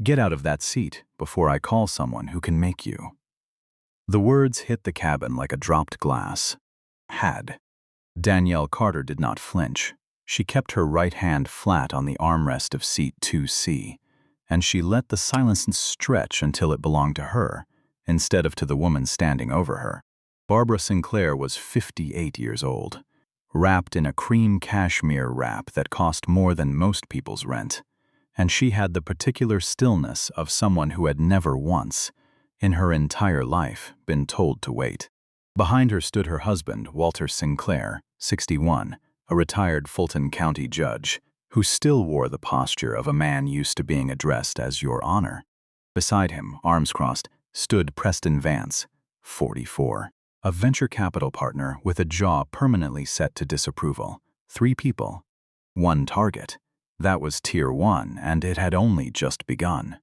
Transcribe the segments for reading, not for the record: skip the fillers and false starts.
Get out of that seat before I call someone who can make you." The words hit the cabin like a dropped glass. Danielle Carter did not flinch. She kept her right hand flat on the armrest of seat 2C, and she let the silence stretch until it belonged to her, instead of to the woman standing over her. Barbara Sinclair was 58 years old, wrapped in a cream cashmere wrap that cost more than most people's rent, and she had the particular stillness of someone who had never once, in her entire life, been told to wait. Behind her stood her husband, Walter Sinclair, 61, a retired Fulton County judge, who still wore the posture of a man used to being addressed as Your Honor. Beside him, arms crossed, stood Preston Vance, 44, a venture capital partner with a jaw permanently set to disapproval. 3 people. 1 target. That was Tier 1, and it had only just begun.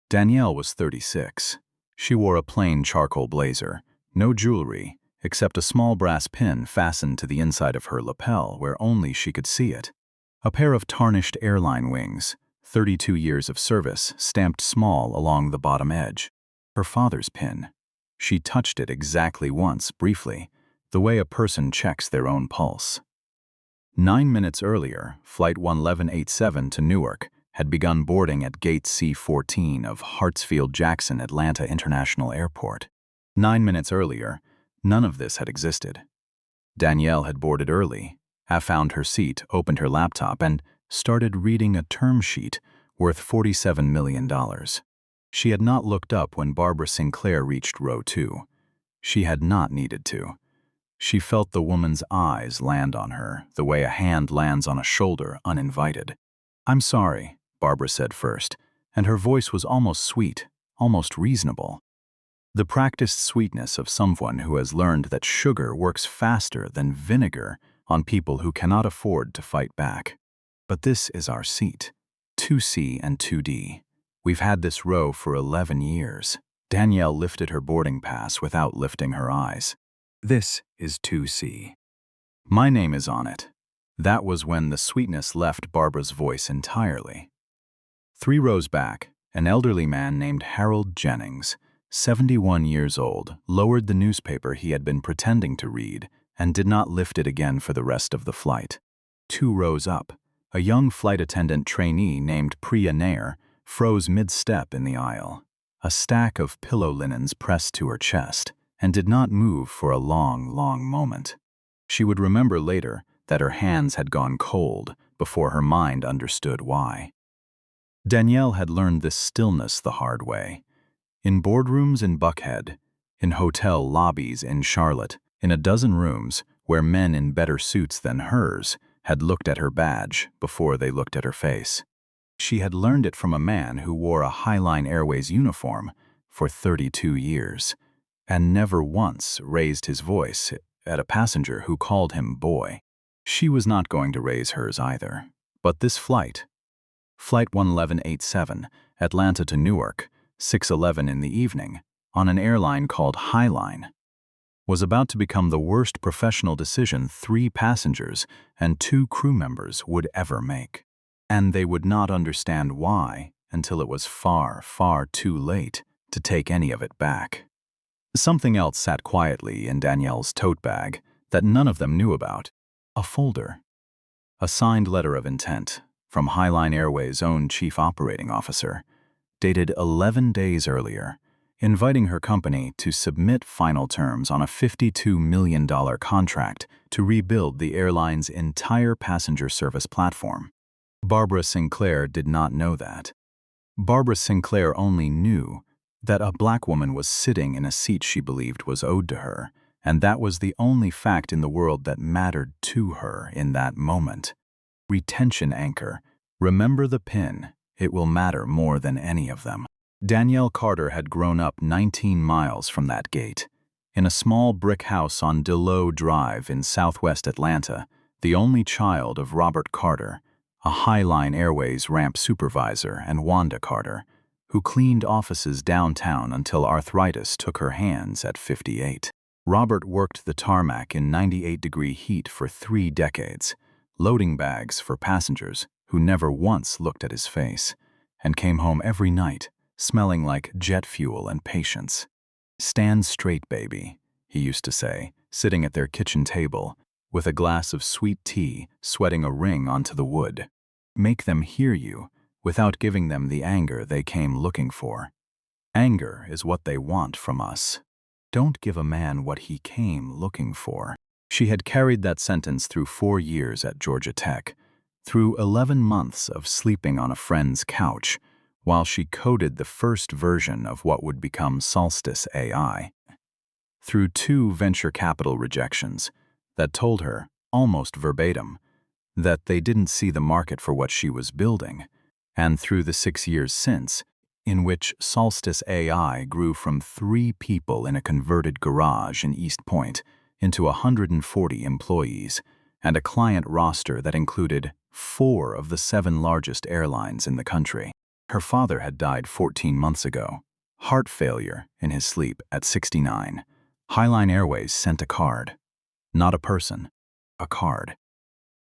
Danielle was 36. She wore a plain charcoal blazer, no jewelry, except a small brass pin fastened to the inside of her lapel where only she could see it. A pair of tarnished Airline wings, 32 years of service, stamped small along the bottom edge. Her father's pin. She touched it exactly once, briefly, the way a person checks their own pulse. 9 minutes earlier, Flight 1187 to Newark had begun boarding at Gate C14 of Hartsfield-Jackson Atlanta International Airport. 9 minutes earlier, none of this had existed. Danielle had boarded early, found her seat, opened her laptop, and started reading a term sheet worth $47 million. She had not looked up when Barbara Sinclair reached row 2. She had not needed to. She felt the woman's eyes land on her, the way a hand lands on a shoulder uninvited. "I'm sorry," Barbara said first, and her voice was almost sweet, almost reasonable. The practiced sweetness of someone who has learned that sugar works faster than vinegar on people who cannot afford to fight back. "But this is our seat, 2C and 2D. We've had this row for 11 years. Danielle lifted her boarding pass without lifting her eyes. "This is 2C. My name is on it." That was when the sweetness left Barbara's voice entirely. 3 rows back, an elderly man named Harold Jennings, 71 years old, lowered the newspaper he had been pretending to read and did not lift it again for the rest of the flight. 2 rows up, a young flight attendant trainee named Priya Nair froze mid-step in the aisle, a stack of pillow linens pressed to her chest, and did not move for a long, long moment. She would remember later that her hands had gone cold before her mind understood why. Danielle had learned this stillness the hard way. In boardrooms in Buckhead, in hotel lobbies in Charlotte, in a dozen rooms where men in better suits than hers had looked at her badge before they looked at her face. She had learned it from a man who wore a Highline Airways uniform for 32 years and never once raised his voice at a passenger who called him boy. She was not going to raise hers either. But this flight, Flight 1187, Atlanta to Newark, 6:11 in the evening, on an airline called Highline, was about to become the worst professional decision 3 passengers and 2 crew members would ever make. And they would not understand why until it was far, far too late to take any of it back. Something else sat quietly in Danielle's tote bag that none of them knew about. A folder. A signed letter of intent from Highline Airways' own chief operating officer, dated 11 days earlier, inviting her company to submit final terms on a $52 million contract to rebuild the airline's entire passenger service platform. Barbara Sinclair did not know that. Barbara Sinclair only knew that a black woman was sitting in a seat she believed was owed to her, and that was the only fact in the world that mattered to her in that moment. Retention anchor. Remember the pin. It will matter more than any of them. Danielle Carter had grown up 19 miles from that gate, in a small brick house on Delow Drive in southwest Atlanta, the only child of Robert Carter, a Highline Airways ramp supervisor, and Wanda Carter, who cleaned offices downtown until arthritis took her hands at 58. Robert worked the tarmac in 98-degree heat for 3 decades, loading bags for passengers who never once looked at his face, and came home every night, smelling like jet fuel and patience. "Stand straight, baby," he used to say, sitting at their kitchen table, with a glass of sweet tea sweating a ring onto the wood. "Make them hear you, without giving them the anger they came looking for. Anger is what they want from us. Don't give a man what he came looking for." She had carried that sentence through 4 years at Georgia Tech, through 11 months of sleeping on a friend's couch, while she coded the first version of what would become Solstice AI, through 2 venture capital rejections that told her, almost verbatim, that they didn't see the market for what she was building, and through the 6 years since, in which Solstice AI grew from 3 people in a converted garage in East Point into 140 employees, and a client roster that included 4 of the 7 largest airlines in the country. Her father had died 14 months ago. Heart failure in his sleep at 69. Highline Airways sent a card. Not a person, a card.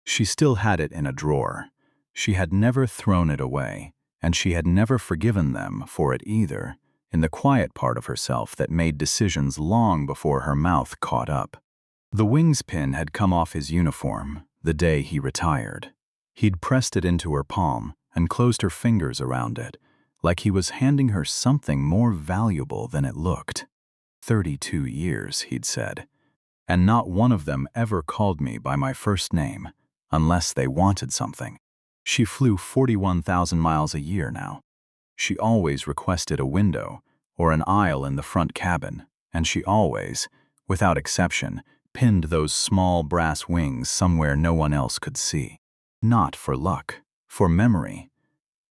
She still had it in a drawer. She had never thrown it away, and she had never forgiven them for it either, in the quiet part of herself that made decisions long before her mouth caught up. The wings pin had come off his uniform the day he retired. He'd pressed it into her palm and closed her fingers around it, like he was handing her something more valuable than it looked. 32 years, he'd said, and not one of them ever called me by my first name, unless they wanted something. She flew 41,000 miles a year now. She always requested a window or an aisle in the front cabin, and she always, without exception, pinned those small brass wings somewhere no one else could see. Not for luck, for memory.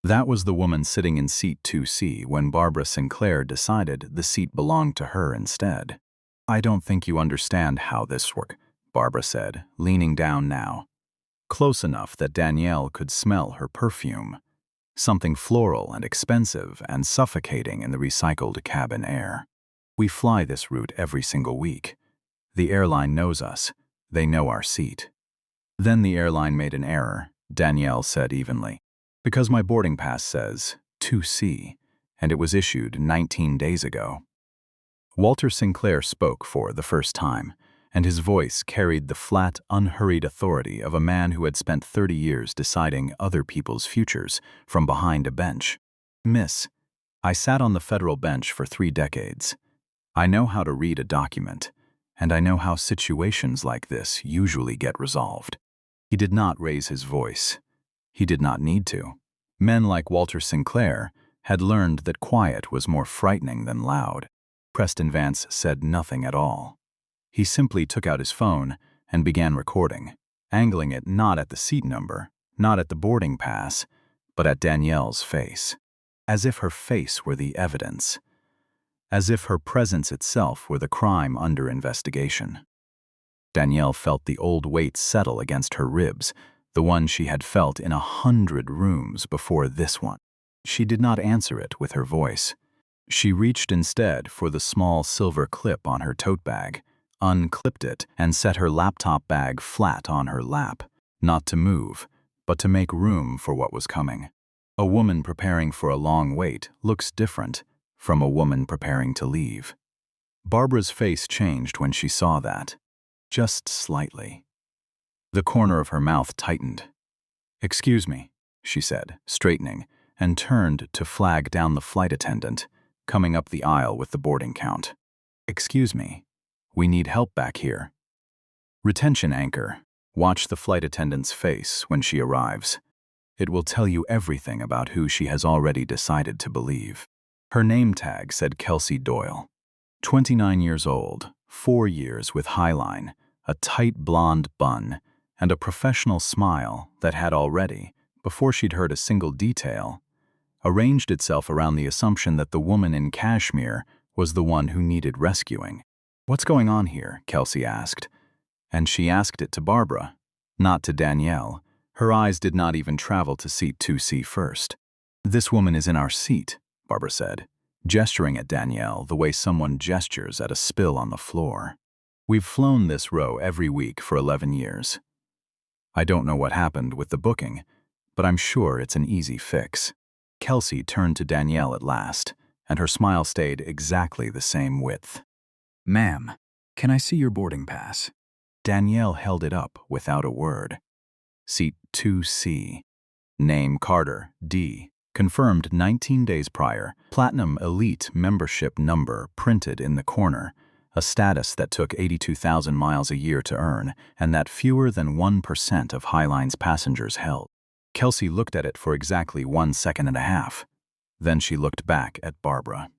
That was the woman sitting in seat 2C when Barbara Sinclair decided the seat belonged to her instead. "I don't think you understand how this works," Barbara said, leaning down now, close enough that Danielle could smell her perfume, something floral and expensive and suffocating in the recycled cabin air. "We fly this route every single week. The airline knows us. They know our seat." "Then the airline made an error," Danielle said evenly, "because my boarding pass says 2C, and it was issued 19 days ago." Walter Sinclair spoke for the first time, and his voice carried the flat, unhurried authority of a man who had spent 30 years deciding other people's futures from behind a bench. "Miss, I sat on the federal bench for 3 decades. I know how to read a document, and I know how situations like this usually get resolved." He did not raise his voice. He did not need to. Men like Walter Sinclair had learned that quiet was more frightening than loud. Preston Vance said nothing at all. He simply took out his phone and began recording, angling it not at the seat number, not at the boarding pass, but at Danielle's face. As if her face were the evidence. As if her presence itself were the crime under investigation. Danielle felt the old weight settle against her ribs, the one she had felt in 100 rooms before this one. She did not answer it with her voice. She reached instead for the small silver clip on her tote bag, unclipped it, and set her laptop bag flat on her lap, not to move, but to make room for what was coming. A woman preparing for a long wait looks different from a woman preparing to leave. Barbara's face changed when she saw that. Just slightly. The corner of her mouth tightened. "Excuse me," she said, straightening, and turned to flag down the flight attendant, coming up the aisle with the boarding count. "Excuse me. We need help back here." Retention anchor. Watch the flight attendant's face when she arrives. It will tell you everything about who she has already decided to believe. Her name tag said Kelsey Doyle. 29 years old, 4 years with Highline, a tight blonde bun, and a professional smile that had already, before she'd heard a single detail, arranged itself around the assumption that the woman in cashmere was the one who needed rescuing. "What's going on here?" Kelsey asked. And she asked it to Barbara, not to Danielle. Her eyes did not even travel to seat 2C first. "This woman is in our seat," Barbara said, gesturing at Danielle the way someone gestures at a spill on the floor. "We've flown this row every week for 11 years. I don't know what happened with the booking, but I'm sure it's an easy fix." Kelsey turned to Danielle at last, and her smile stayed exactly the same width. Ma'am, can I see your boarding pass? Danielle held it up without a word. Seat 2C. Name Carter, D. Confirmed 19 days prior. Platinum Elite membership number printed in the corner. A status that took 82,000 miles a year to earn, and that fewer than 1% of Highline's passengers held. Kelsey looked at it for exactly 1.5 seconds. Then she looked back at Barbara.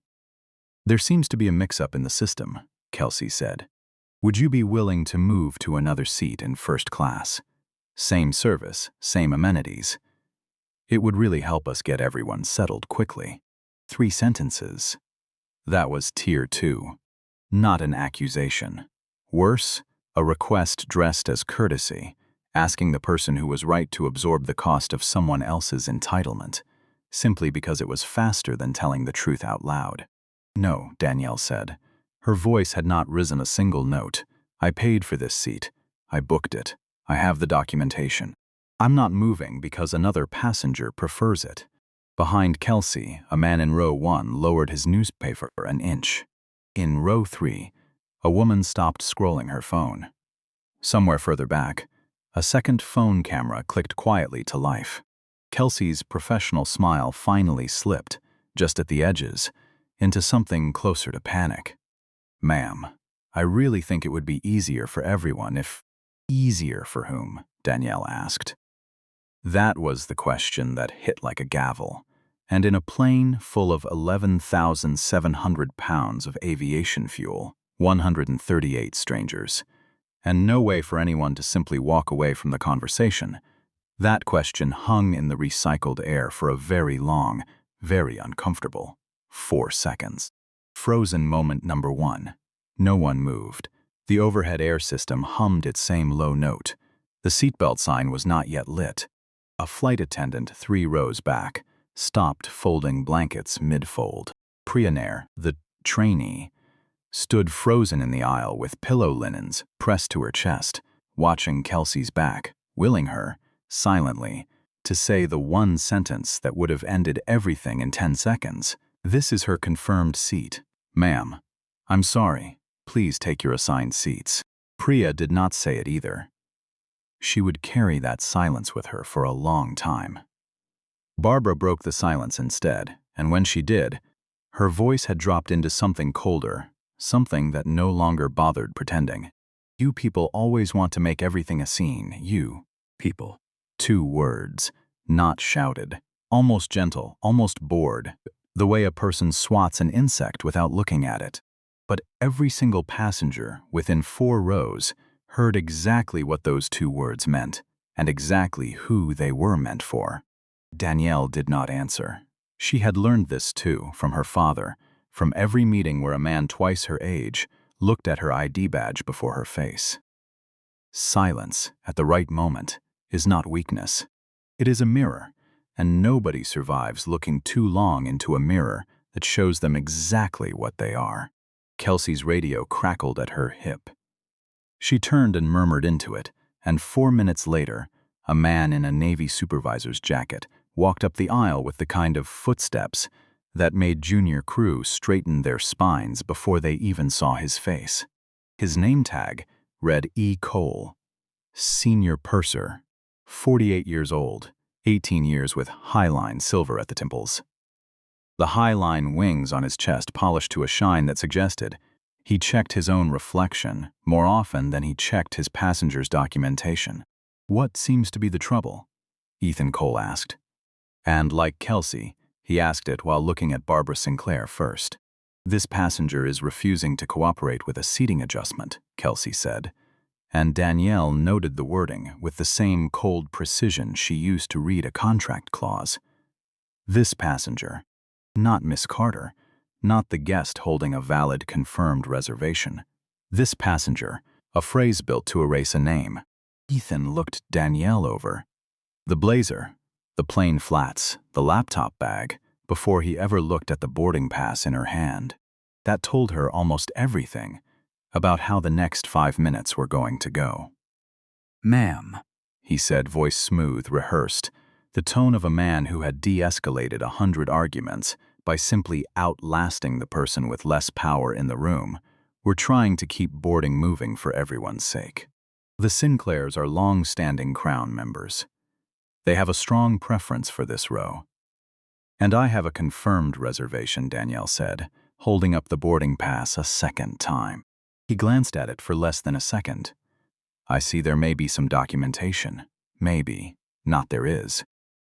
There seems to be a mix-up in the system, Kelsey said. Would you be willing to move to another seat in first class? Same service, same amenities. It would really help us get everyone settled quickly. 3 sentences. That was Tier 2. Not an accusation. Worse, a request dressed as courtesy, asking the person who was right to absorb the cost of someone else's entitlement, simply because it was faster than telling the truth out loud. No, Danielle said. Her voice had not risen a single note. I paid for this seat. I booked it. I have the documentation. I'm not moving because another passenger prefers it. Behind Kelsey, a man in row 1 lowered his newspaper an inch. In row 3, a woman stopped scrolling her phone. Somewhere further back, a second phone camera clicked quietly to life. Kelsey's professional smile finally slipped, just at the edges, into something closer to panic. Ma'am, I really think it would be easier for everyone if— Easier for whom? Danielle asked. That was the question that hit like a gavel, and in a plane full of 11,700 pounds of aviation fuel, 138 strangers, and no way for anyone to simply walk away from the conversation, that question hung in the recycled air for a very long, very uncomfortable 4 seconds. Frozen moment number 1. No one moved. The overhead air system hummed its same low note. The seatbelt sign was not yet lit. A flight attendant 3 rows back stopped folding blankets mid-fold. Priya, the trainee, stood frozen in the aisle with pillow linens pressed to her chest, watching Kelsey's back, willing her, silently, to say the one sentence that would have ended everything in 10 seconds. This is her confirmed seat. Ma'am, I'm sorry. Please take your assigned seats. Priya did not say it either. She would carry that silence with her for a long time. Barbara broke the silence instead, and when she did, her voice had dropped into something colder, something that no longer bothered pretending. You people always want to make everything a scene. You people. 2 words, not shouted, almost gentle, almost bored, the way a person swats an insect without looking at it. But every single passenger within 4 rows heard exactly what those 2 words meant, and exactly who they were meant for. Danielle did not answer. She had learned this too from her father, from every meeting where a man twice her age looked at her ID badge before her face. Silence at the right moment is not weakness. It is a mirror, and nobody survives looking too long into a mirror that shows them exactly what they are. Kelsey's radio crackled at her hip. She turned and murmured into it, and 4 minutes later, a man in a Navy supervisor's jacket walked up the aisle with the kind of footsteps that made junior crew straighten their spines before they even saw his face. His name tag read E. Cole, Senior Purser, 48 years old, 18 years with Highline silver at the temples. The Highline wings on his chest polished to a shine that suggested he checked his own reflection more often than he checked his passenger's documentation. What seems to be the trouble? Ethan Cole asked. And like Kelsey, he asked it while looking at Barbara Sinclair first. This passenger is refusing to cooperate with a seating adjustment, Kelsey said. And Danielle noted the wording with the same cold precision she used to read a contract clause. This passenger, not Miss Carter, not the guest holding a valid confirmed reservation. This passenger, a phrase built to erase a name. Ethan looked Danielle over. The blazer, the plain flats, the laptop bag, before he ever looked at the boarding pass in her hand. That told her almost everything about how the next 5 minutes were going to go. Ma'am, he said, voice smooth, rehearsed. the tone of a man who had de-escalated 100 arguments by simply outlasting the person with less power in the room. We're trying to keep boarding moving for everyone's sake. The Sinclairs are long-standing Crown members. They have a strong preference for this row. And I have a confirmed reservation, Danielle said, holding up the boarding pass a second time. He glanced at it for less than a second. I see there may be some documentation. Maybe. Not there is.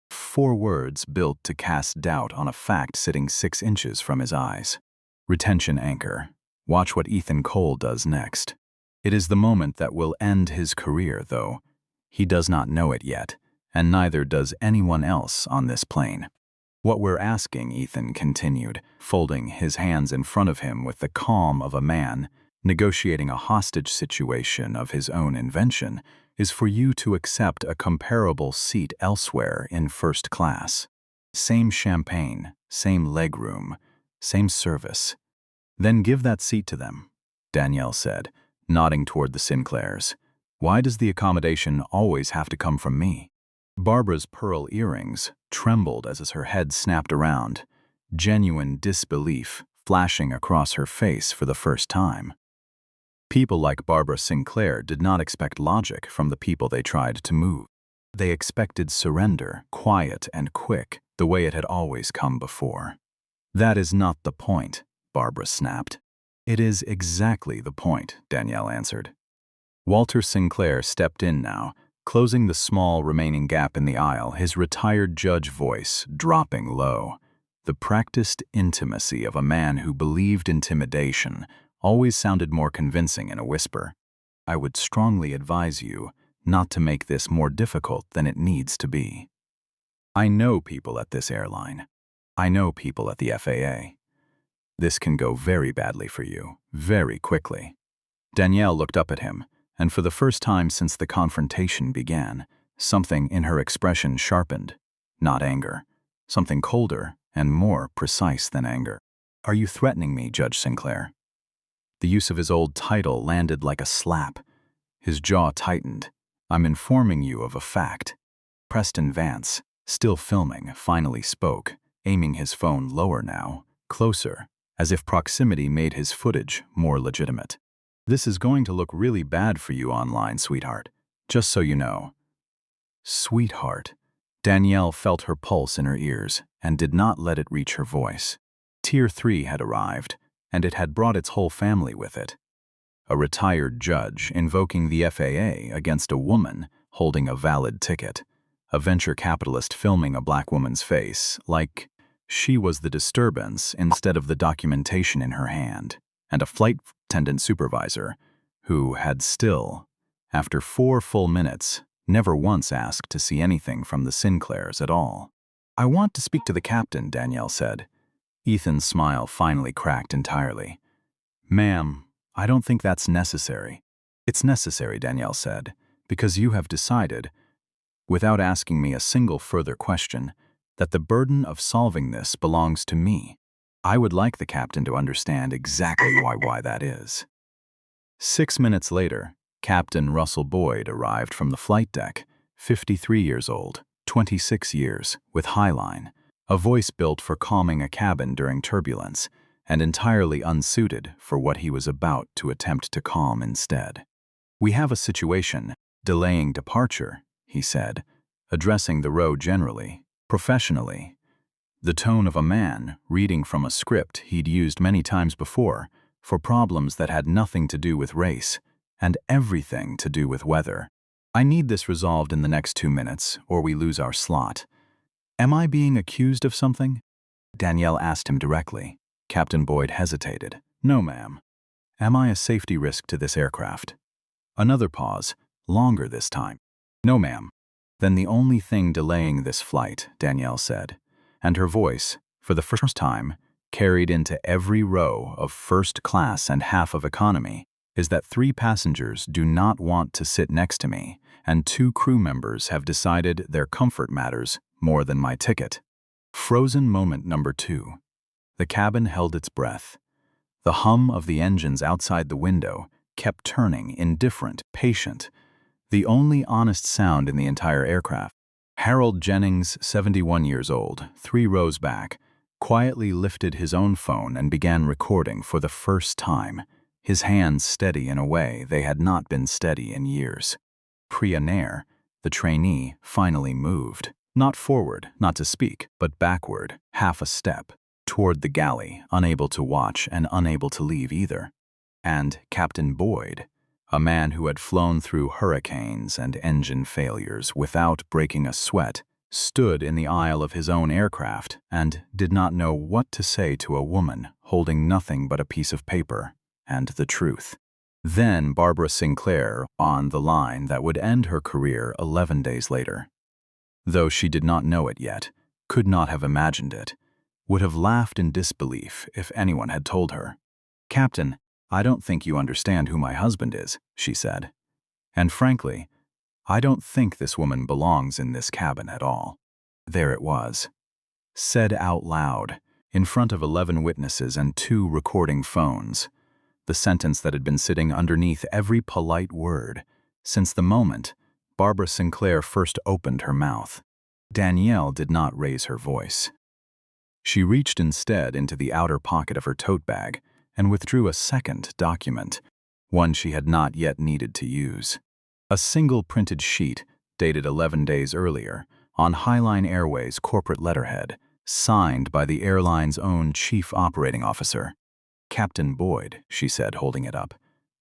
4 words built to cast doubt on a fact sitting 6 inches from his eyes. Retention anchor. Watch what Ethan Cole does next. It is the moment that will end his career, though. He does not know it yet, and neither does anyone else on this plane. What we're asking, Ethan continued, folding his hands in front of him with the calm of a man negotiating a hostage situation of his own invention, is for you to accept a comparable seat elsewhere in first class. Same champagne, same legroom, same service. Then give that seat to them, Danielle said, nodding toward the Sinclairs. Why does the accommodation always have to come from me? Barbara's pearl earrings trembled as her head snapped around, genuine disbelief flashing across her face for the first time. People like Barbara Sinclair did not expect logic from the people they tried to move. They expected surrender, quiet and quick, the way it had always come before. That is not the point, Barbara snapped. It is exactly the point, Danielle answered. Walter Sinclair stepped in now, closing the small remaining gap in the aisle, his retired judge voice dropping low. The practiced intimacy of a man who believed intimidation always sounded more convincing in a whisper. I would strongly advise you not to make this more difficult than it needs to be. I know people at this airline. I know people at the FAA. This can go very badly for you, very quickly. Danielle looked up at him, and for the first time since the confrontation began, something in her expression sharpened. Not anger. Something colder and more precise than anger. Are you threatening me, Judge Sinclair? The use of his old title landed like a slap. His jaw tightened. I'm informing you of a fact. Preston Vance, still filming, finally spoke, aiming his phone lower now, closer, as if proximity made his footage more legitimate. This is going to look really bad for you online, sweetheart. Just so you know. Sweetheart. Danielle felt her pulse in her ears and did not let it reach her voice. Tier 3 had arrived, and it had brought its whole family with it. A retired judge invoking the FAA against a woman holding a valid ticket. A venture capitalist filming a black woman's face, like she was the disturbance instead of the documentation in her hand. And a flight attendant supervisor who had still, after 4 full minutes, never once asked to see anything from the Sinclairs at all. I want to speak to the captain, Danielle said. Ethan's smile finally cracked entirely. Ma'am, I don't think that's necessary. It's necessary, Danielle said, because you have decided, without asking me a single further question, that the burden of solving this belongs to me. I would like the captain to understand exactly why that is. 6 minutes later, Captain Russell Boyd arrived from the flight deck, 53 years old, 26 years, with Highline, a voice built for calming a cabin during turbulence, and entirely unsuited for what he was about to attempt to calm instead. We have a situation, delaying departure, he said, addressing the row generally, professionally. The tone of a man reading from a script he'd used many times before for problems that had nothing to do with race and everything to do with weather. I need this resolved in the next 2 minutes, or we lose our slot. Am I being accused of something? Danielle asked him directly. Captain Boyd hesitated. No, ma'am. Am I a safety risk to this aircraft? Another pause, longer this time. No, ma'am. Then the only thing delaying this flight, Danielle said, and her voice, for the first time, carried into every row of first class and half of economy, is that 3 passengers do not want to sit next to me, and 2 crew members have decided their comfort matters more than my ticket. Frozen moment number 2. The cabin held its breath. The hum of the engines outside the window kept turning, indifferent, patient, the only honest sound in the entire aircraft. Harold Jennings, 71 years old, 3 rows back, quietly lifted his own phone and began recording for the first time, his hands steady in a way they had not been steady in years. Priya Nair, the trainee, finally moved, not forward, not to speak, but backward, half a step, toward the galley, unable to watch and unable to leave either. And Captain Boyd, a man who had flown through hurricanes and engine failures without breaking a sweat, stood in the aisle of his own aircraft and did not know what to say to a woman holding nothing but a piece of paper and the truth. Then Barbara Sinclair on the line that would end her career 11 days later. Though she did not know it yet, could not have imagined it, would have laughed in disbelief if anyone had told her. "Captain, I don't think you understand who my husband is," she said. "And frankly, I don't think this woman belongs in this cabin at all." There it was, said out loud, in front of 11 witnesses and 2 recording phones, the sentence that had been sitting underneath every polite word since the moment Barbara Sinclair first opened her mouth. Danielle did not raise her voice. She reached instead into the outer pocket of her tote bag and withdrew a second document, one she had not yet needed to use. A single printed sheet, dated 11 days earlier, on Highline Airways corporate letterhead, signed by the airline's own chief operating officer. "Captain Boyd," she said, holding it up.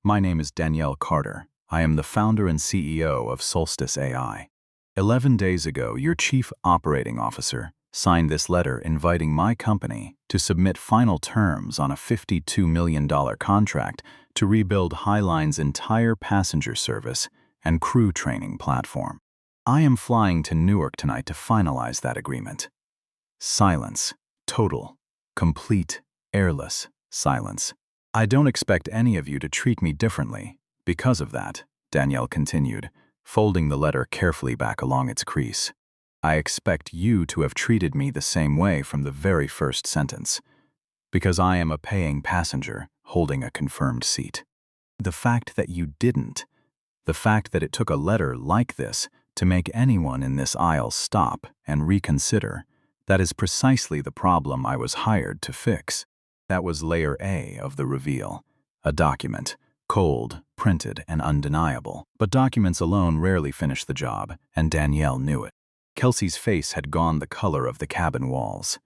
"My name is Danielle Carter. I am the founder and CEO of Solstice AI. 11 days ago, your chief operating officer signed this letter inviting my company to submit final terms on a $52 million contract to rebuild Highline's entire passenger service and crew training platform. I am flying to Newark tonight to finalize that agreement." Silence. Total. Complete. Airless silence. "I don't expect any of you to treat me differently because of that," Danielle continued, folding the letter carefully back along its crease. "I expect you to have treated me the same way from the very first sentence, because I am a paying passenger holding a confirmed seat. The fact that you didn't, the fact that it took a letter like this to make anyone in this aisle stop and reconsider, that is precisely the problem I was hired to fix." That was layer A of the reveal, a document, cold, printed, and undeniable. But documents alone rarely finish the job, and Danielle knew it. Kelsey's face had gone the color of the cabin walls.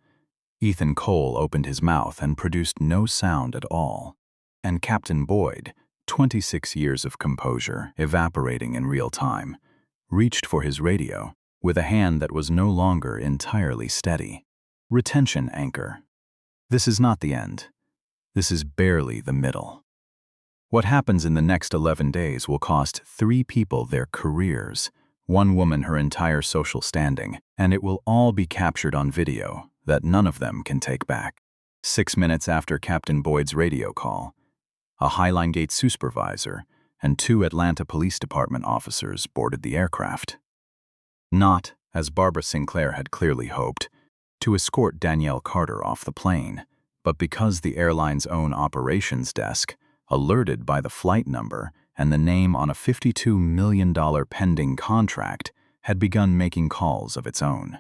Ethan Cole opened his mouth and produced no sound at all. And Captain Boyd, 26 years of composure evaporating in real time, reached for his radio with a hand that was no longer entirely steady. Retention anchor. This is not the end. This is barely the middle. What happens in the next 11 days will cost 3 people their careers, 1 woman her entire social standing, and it will all be captured on video that none of them can take back. 6 minutes after Captain Boyd's radio call, a Highline Gate supervisor and 2 Atlanta Police Department officers boarded the aircraft. Not, as Barbara Sinclair had clearly hoped, to escort Danielle Carter off the plane, but because the airline's own operations desk, alerted by the flight number and the name on a $52 million pending contract, had begun making calls of its own.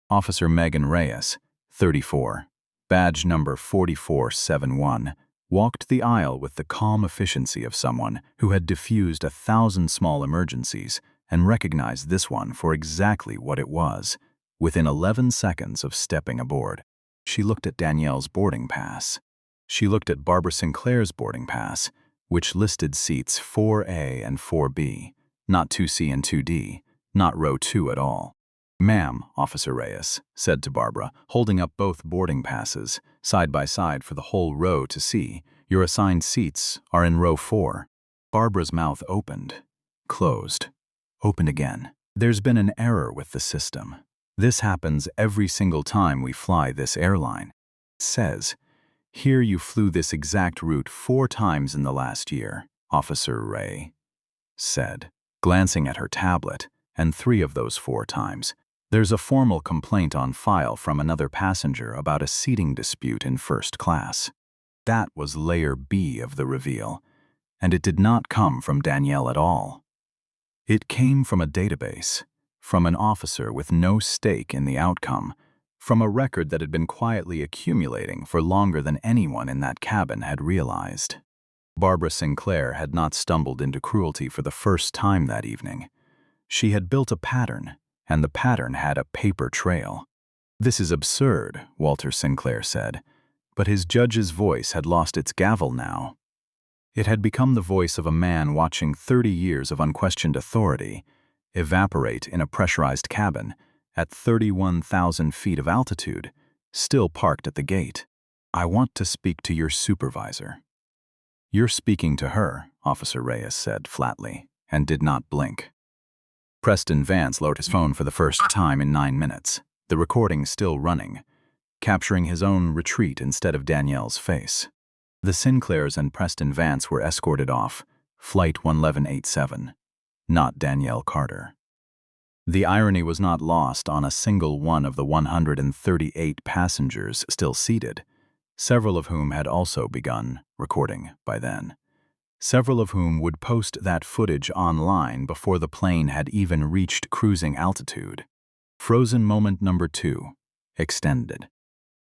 Officer Megan Reyes, 34, badge number 4471, walked the aisle with the calm efficiency of someone who had diffused 1,000 small emergencies and recognized this one for exactly what it was, within 11 seconds of stepping aboard. She looked at Danielle's boarding pass. She looked at Barbara Sinclair's boarding pass, which listed seats 4A and 4B, not 2C and 2D, not row 2 at all. "Ma'am," Officer Reyes said to Barbara, holding up both boarding passes, side by side for the whole row to see, "your assigned seats are in row 4. Barbara's mouth opened, closed, opened again. "There's been an error with the system. This happens every single time we fly this airline. It says, here you flew this exact route 4 times in the last year," Officer Ray said, glancing at her tablet, "and 3 of those 4 times. There's a formal complaint on file from another passenger about a seating dispute in first class." That was layer B of the reveal, and it did not come from Danielle at all. It came from a database, from an officer with no stake in the outcome, from a record that had been quietly accumulating for longer than anyone in that cabin had realized. Barbara Sinclair had not stumbled into cruelty for the first time that evening. She had built a pattern, and the pattern had a paper trail. "This is absurd," Walter Sinclair said, but his judge's voice had lost its gavel now. It had become the voice of a man watching 30 years of unquestioned authority evaporate in a pressurized cabin at 31,000 feet of altitude, still parked at the gate. "I want to speak to your supervisor." "You're speaking to her," Officer Reyes said flatly, and did not blink. Preston Vance lowered his phone for the first time in 9 minutes, the recording still running, capturing his own retreat instead of Danielle's face. The Sinclairs and Preston Vance were escorted off, Flight 1187, not Danielle Carter. The irony was not lost on a single one of the 138 passengers still seated, several of whom had also begun recording by then. Several of whom would post that footage online before the plane had even reached cruising altitude. Frozen moment number 2, extended.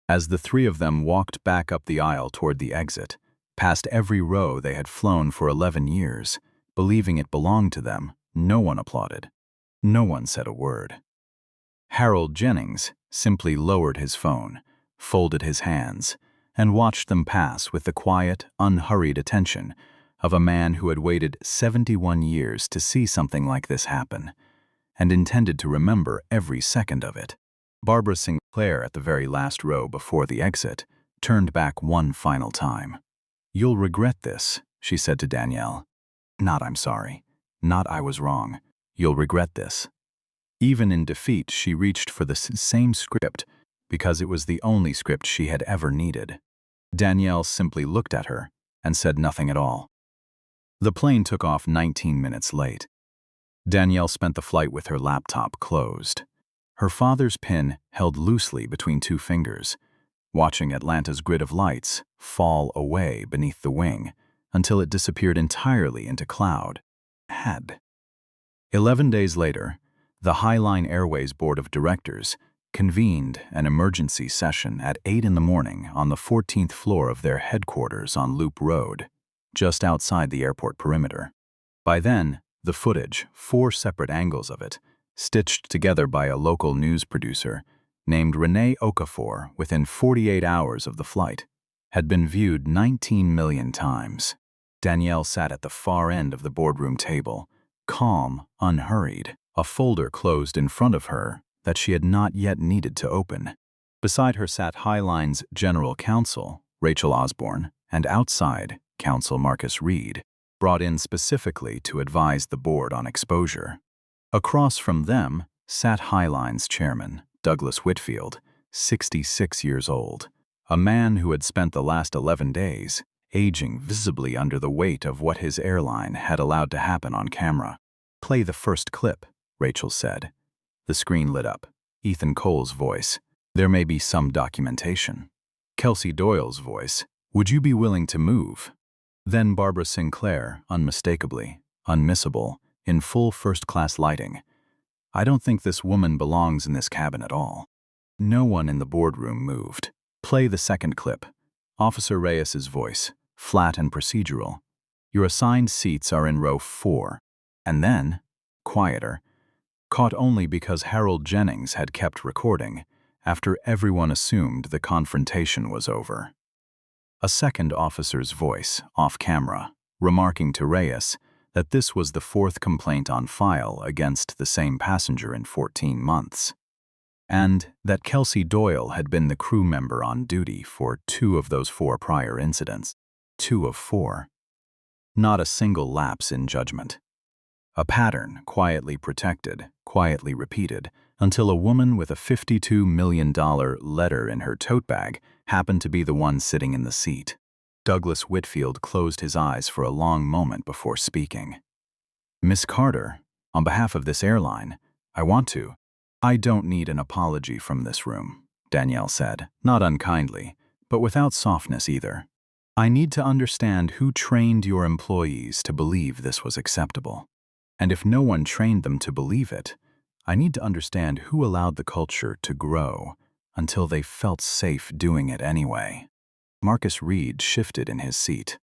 As the three of them walked back up the aisle toward the exit, past every row they had flown for 11 years, believing it belonged to them, no one applauded. No one said a word. Harold Jennings simply lowered his phone, folded his hands, and watched them pass with the quiet, unhurried attention of a man who had waited 71 years to see something like this happen, and intended to remember every second of it. Barbara Sinclair, at the very last row before the exit, turned back one final time. "You'll regret this," she said to Danielle. "Not I'm sorry. Not I was wrong. You'll regret this." Even in defeat, she reached for the same script because it was the only script she had ever needed. Danielle simply looked at her and said nothing at all. The plane took off 19 minutes late. Danielle spent the flight with her laptop closed, her father's pin held loosely between 2 fingers, watching Atlanta's grid of lights fall away beneath the wing until it disappeared entirely into cloud. 11 days later, the Highline Airways Board of Directors convened an emergency session at 8 in the morning on the 14th floor of their headquarters on Loop Road, just outside the airport perimeter. By then, the footage, 4 separate angles of it, stitched together by a local news producer named Renee Okafor within 48 hours of the flight, had been viewed 19 million times. Danielle sat at the far end of the boardroom table, calm, unhurried, a folder closed in front of her that she had not yet needed to open. Beside her sat Highline's general counsel, Rachel Osborne, and outside, counsel Marcus Reed, brought in specifically to advise the board on exposure. Across from them sat Highline's chairman, Douglas Whitfield, 66 years old, a man who had spent the last 11 days aging visibly under the weight of what his airline had allowed to happen on camera. "Play the first clip," Rachel said. The screen lit up. Ethan Cole's voice, "There may be some documentation." Kelsey Doyle's voice, "Would you be willing to move?" Then Barbara Sinclair, unmistakably, unmissable, in full first-class lighting. "I don't think this woman belongs in this cabin at all." No one in the boardroom moved. "Play the second clip." Officer Reyes's voice, flat and procedural. "Your assigned seats are in row 4. And then, quieter, caught only because Harold Jennings had kept recording after everyone assumed the confrontation was over. A second officer's voice, off camera, remarking to Reyes that this was the 4th complaint on file against the same passenger in 14 months, and that Kelsey Doyle had been the crew member on duty for 2 of those 4 prior incidents. 2 of 4. Not a single lapse in judgment. A pattern quietly protected, quietly repeated, until a woman with a $52 million letter in her tote bag happened to be the one sitting in the seat. Douglas Whitfield closed his eyes for a long moment before speaking. "Miss Carter, on behalf of this airline, I don't need an apology from this room," Danielle said, not unkindly, but without softness either. "I need to understand who trained your employees to believe this was acceptable. And if no one trained them to believe it, I need to understand who allowed the culture to grow until they felt safe doing it anyway. Marcus Reed shifted in his seat.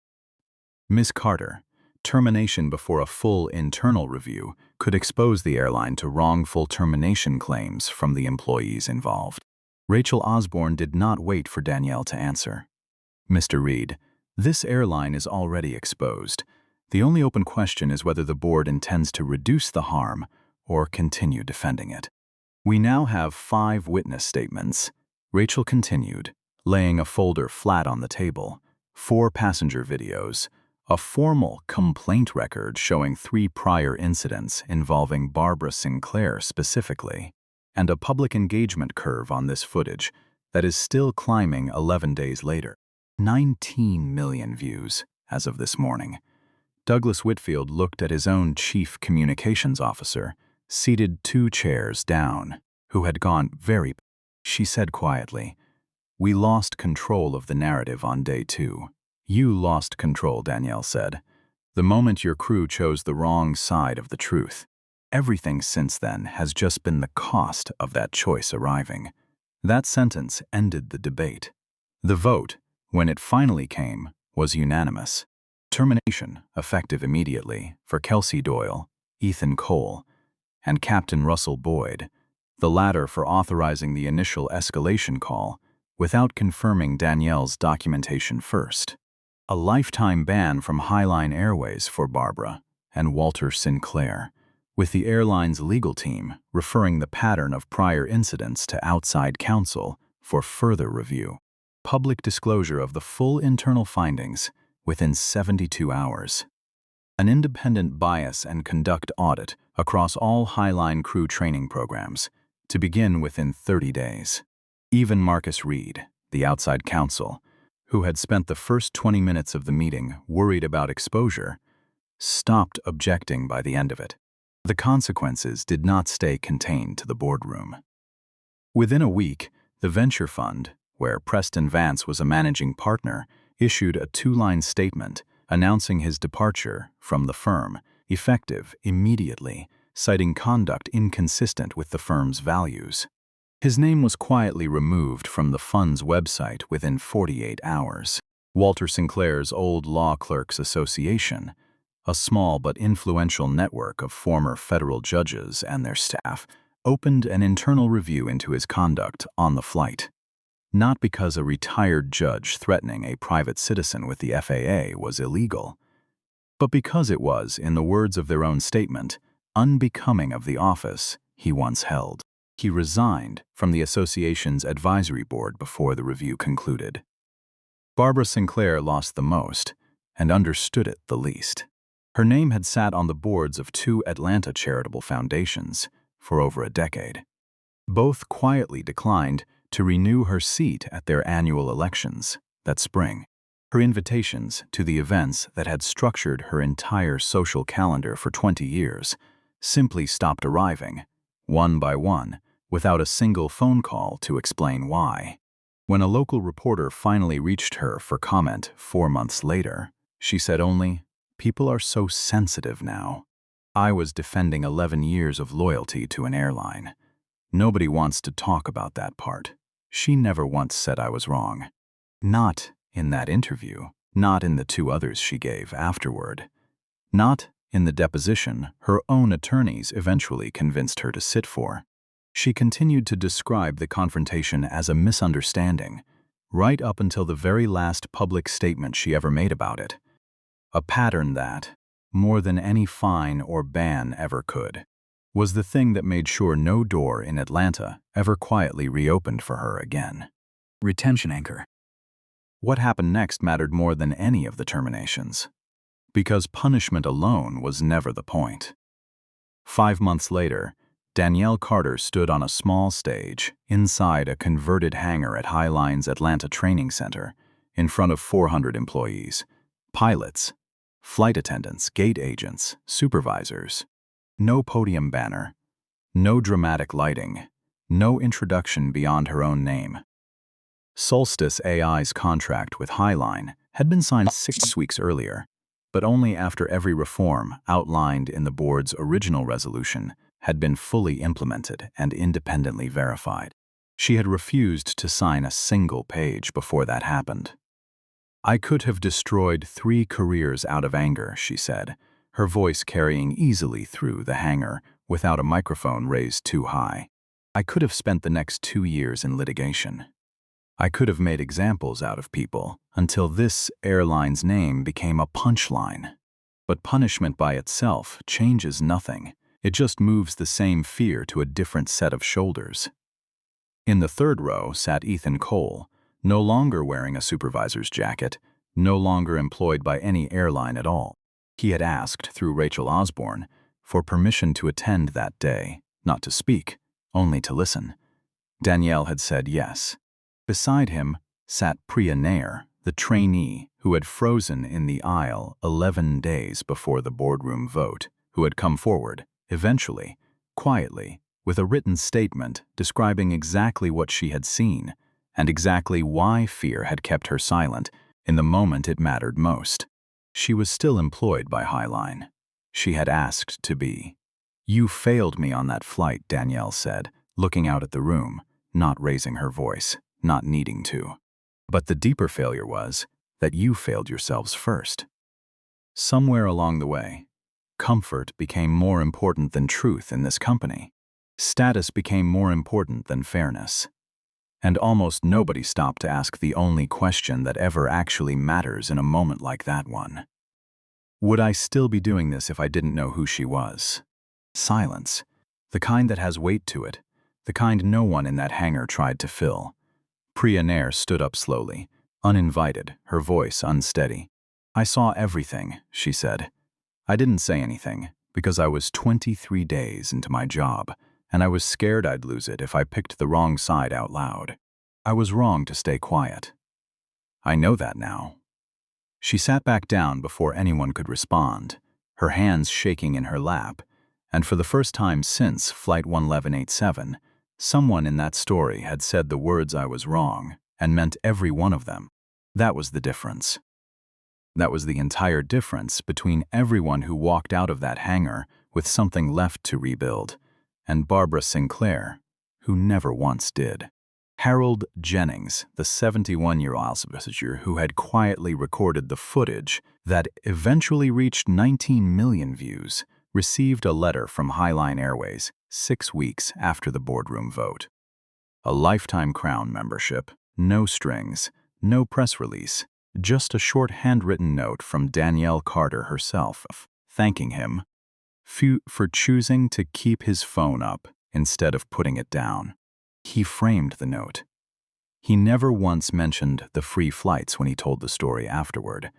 Ms. Carter, termination before a full internal review could expose the airline to wrongful termination claims from the employees involved. Rachel Osborne did not wait for Danielle to answer. Mr. Reed, this airline is already exposed. The only open question is whether the board intends to reduce the harm or continue defending it. We now have 5 witness statements. Rachel continued, laying a folder flat on the table, 4 passenger videos, a formal complaint record showing 3 prior incidents involving Barbara Sinclair specifically, and a public engagement curve on this footage that is still climbing 11 days later. 19 million views as of this morning. Douglas Whitfield looked at his own chief communications officer, seated 2 chairs down, who had gone very. She said quietly, "We lost control of the narrative on day 2. You lost control," Danielle said, "the moment your crew chose the wrong side of the truth. Everything since then has just been the cost of that choice arriving." That sentence ended the debate. The vote, when it finally came, was unanimous. Termination, effective immediately, for Kelsey Doyle, Ethan Cole, and Captain Russell Boyd, the latter for authorizing the initial escalation call without confirming Danielle's documentation first. A lifetime ban from Highline Airways for Barbara and Walter Sinclair, with the airline's legal team referring the pattern of prior incidents to outside counsel for further review. Public disclosure of the full internal findings within 72 hours. An independent bias and conduct audit across all Highline crew training programs, to begin within 30 days. Even Marcus Reed, the outside counsel, who had spent the first 20 minutes of the meeting worried about exposure, stopped objecting by the end of it. The consequences did not stay contained to the boardroom. Within a week, the venture fund, where Preston Vance was a managing partner, issued a 2-line statement announcing his departure from the firm, effective immediately, citing conduct inconsistent with the firm's values. His name was quietly removed from the fund's website within 48 hours. Walter Sinclair's Old Law Clerks Association, a small but influential network of former federal judges and their staff, opened an internal review into his conduct on the flight. Not because a retired judge threatening a private citizen with the FAA was illegal, but because it was, in the words of their own statement, unbecoming of the office he once held. He resigned from the association's advisory board before the review concluded. Barbara Sinclair lost the most and understood it the least. Her name had sat on the boards of 2 Atlanta charitable foundations for over a decade. Both quietly declined to renew her seat at their annual elections that spring. Her invitations to the events that had structured her entire social calendar for 20 years simply stopped arriving, one by one, without a single phone call to explain why. When a local reporter finally reached her for comment 4 months later, she said only, "People are so sensitive now. I was defending 11 years of loyalty to an airline. Nobody wants to talk about that part. She never once said I was wrong. Not in that interview, not in the 2 others she gave afterward, not in the deposition her own attorneys eventually convinced her to sit for. She continued to describe the confrontation as a misunderstanding, right up until the very last public statement she ever made about it. A pattern that, more than any fine or ban ever could, was the thing that made sure no door in Atlanta ever quietly reopened for her again." Retention anchor. What happened next mattered more than any of the terminations, because punishment alone was never the point. 5 months later, Danielle Carter stood on a small stage inside a converted hangar at Highline's Atlanta Training Center in front of 400 employees, pilots, flight attendants, gate agents, supervisors. No podium banner, no dramatic lighting, no introduction beyond her own name. Solstice AI's contract with Highline had been signed 6 weeks earlier, but only after every reform outlined in the board's original resolution had been fully implemented and independently verified. She had refused to sign a single page before that happened. "I could have destroyed 3 careers out of anger," she said, her voice carrying easily through the hangar without a microphone raised too high. "I could have spent the next 2 years in litigation. I could have made examples out of people until this airline's name became a punchline. But punishment by itself changes nothing. It just moves the same fear to a different set of shoulders." In the third row sat Ethan Cole, no longer wearing a supervisor's jacket, no longer employed by any airline at all. He had asked, through Rachel Osborne, for permission to attend that day, not to speak, only to listen. Danielle had said yes. Beside him sat Priya Nair, the trainee who had frozen in the aisle 11 days before the boardroom vote, who had come forward, eventually, quietly, with a written statement describing exactly what she had seen and exactly why fear had kept her silent in the moment it mattered most. She was still employed by Highline. She had asked to be. "You failed me on that flight," Danielle said, looking out at the room, not raising her voice, not needing to. "But the deeper failure was that you failed yourselves first." Somewhere along the way, comfort became more important than truth in this company. Status became more important than fairness. And almost nobody stopped to ask the only question that ever actually matters in a moment like that one. Would I still be doing this if I didn't know who she was? Silence. The kind that has weight to it. The kind no one in that hangar tried to fill. Priya Nair stood up slowly, uninvited, her voice unsteady. "I saw everything," she said. "I didn't say anything, because I was 23 days into my job, and I was scared I'd lose it if I picked the wrong side out loud. I was wrong to stay quiet. I know that now." She sat back down before anyone could respond, her hands shaking in her lap, and for the first time since Flight 1187, someone in that story had said the words "I was wrong" and meant every one of them. That was the difference. That was the entire difference between everyone who walked out of that hangar with something left to rebuild, and Barbara Sinclair, who never once did. Harold Jennings, the 71-year-old passenger who had quietly recorded the footage that eventually reached 19 million views, received a letter from Highline Airways 6 weeks after the boardroom vote. A lifetime Crown membership, no strings, no press release, just a short handwritten note from Danielle Carter herself, thanking him for choosing to keep his phone up instead of putting it down. He framed the note. He never once mentioned the free flights when he told the story afterward.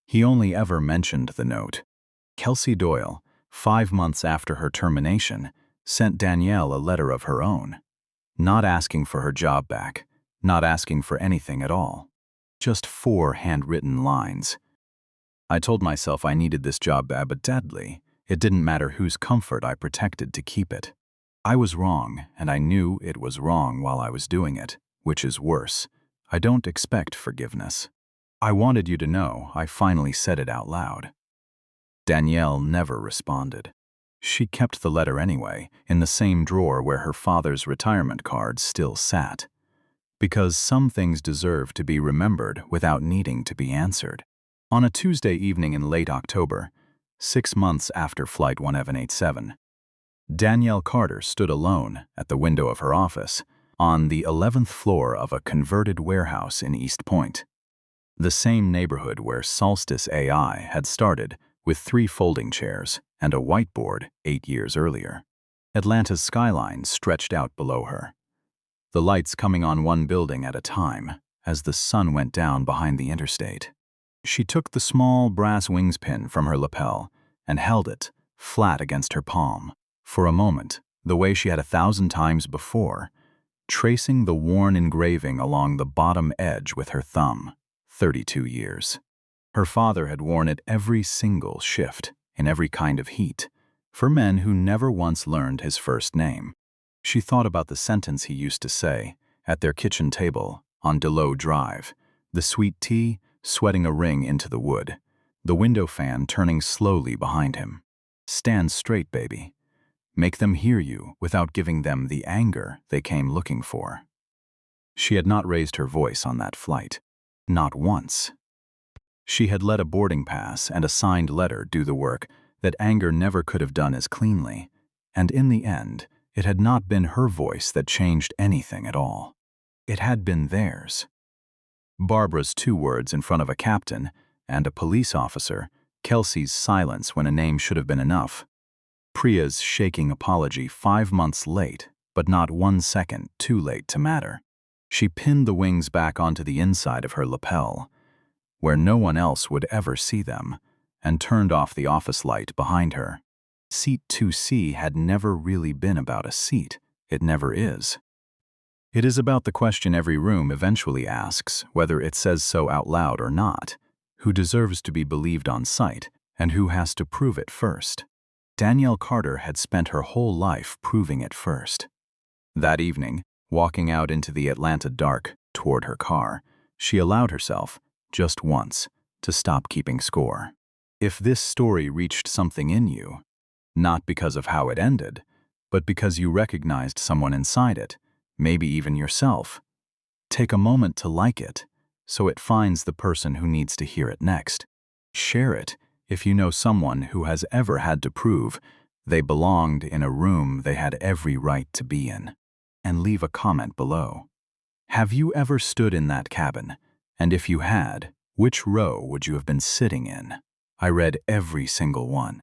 He only ever mentioned the note. Kelsey Doyle, 5 months after her termination, sent Danielle a letter of her own, not asking for her job back, not asking for anything at all. Just 4 handwritten lines. "I told myself I needed this job but badly. It didn't matter whose comfort I protected to keep it. I was wrong, and I knew it was wrong while I was doing it, which is worse. I don't expect forgiveness. I wanted you to know I finally said it out loud." Danielle never responded. She kept the letter anyway, in the same drawer where her father's retirement card still sat. Because some things deserve to be remembered without needing to be answered. On a Tuesday evening in late October, 6 months after Flight 1187, Danielle Carter stood alone at the window of her office on the 11th floor of a converted warehouse in East Point, the same neighborhood where Solstice AI had started with 3 folding chairs and a whiteboard 8 years earlier. Atlanta's skyline stretched out below her, the lights coming on one building at a time as the sun went down behind the interstate. She took the small brass wings pin from her lapel and held it flat against her palm. For a moment, the way she had 1,000 times before, tracing the worn engraving along the bottom edge with her thumb, 32 years. Her father had worn it every single shift, in every kind of heat, for men who never once learned his first name. She thought about the sentence he used to say at their kitchen table on Delow Drive, the sweet tea sweating a ring into the wood, the window fan turning slowly behind him. "Stand straight, baby. Make them hear you without giving them the anger they came looking for. She had not raised her voice on that flight. Not once. She had let a boarding pass and a signed letter do the work that anger never could have done as cleanly, and in the end, it had not been her voice that changed anything at all. It had been theirs. Barbara's 2 words in front of a captain and a police officer, Kelsey's silence when a name should have been enough, Priya's shaking apology 5 months late, but not 1 second too late to matter. She pinned the wings back onto the inside of her lapel, where no one else would ever see them, and turned off the office light behind her. Seat 2C had never really been about a seat. It never is. It is about the question every room eventually asks, whether it says so out loud or not: who deserves to be believed on sight, and who has to prove it first. Danielle Carter had spent her whole life proving it first. That evening, walking out into the Atlanta dark toward her car, she allowed herself, just once, to stop keeping score. If this story reached something in you, not because of how it ended, but because you recognized someone inside it, maybe even yourself, take a moment to like it, so it finds the person who needs to hear it next. Share it if you know someone who has ever had to prove they belonged in a room they had every right to be in. And leave a comment below. Have you ever stood in that cabin? And if you had, which row would you have been sitting in? I read every single one.